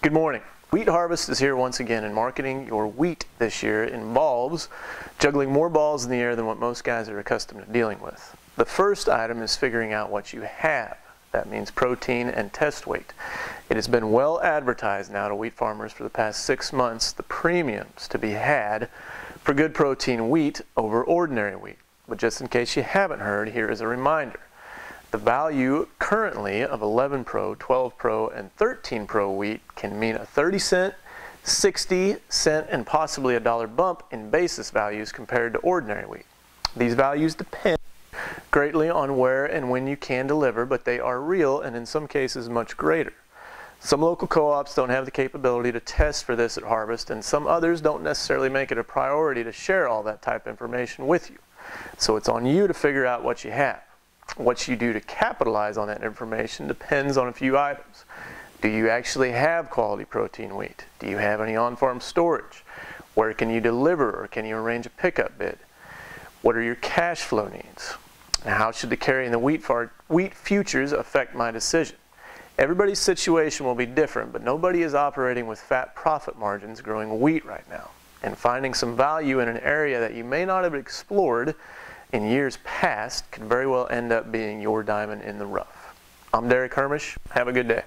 Good morning. Wheat Harvest is here once again, and marketing your wheat this year involves juggling more balls in the air than what most guys are accustomed to dealing with. The first item is figuring out what you have. That means protein and test weight. It has been well advertised now to wheat farmers for the past 6 months, the premiums to be had for good protein wheat over ordinary wheat. But just in case you haven't heard, here is a reminder. The value currently of 11 Pro, 12 Pro, and 13 Pro wheat can mean a 30-cent, 60-cent, and possibly a $1 bump in basis values compared to ordinary wheat. These values depend greatly on where and when you can deliver, but they are real and in some cases much greater. Some local co-ops don't have the capability to test for this at harvest, and some others don't necessarily make it a priority to share all that type of information with you. So it's on you to figure out what you have. What you do to capitalize on that information depends on a few items. Do you actually have quality protein wheat? Do you have any on-farm storage? Where can you deliver, or can you arrange a pickup bid? What are your cash flow needs? And how should the carry in the wheat futures affect my decision? Everybody's situation will be different, but nobody is operating with fat profit margins growing wheat right now. And finding some value in an area that you may not have explored in years past could very well end up being your diamond in the rough. I'm Derek Hermish. Have a good day.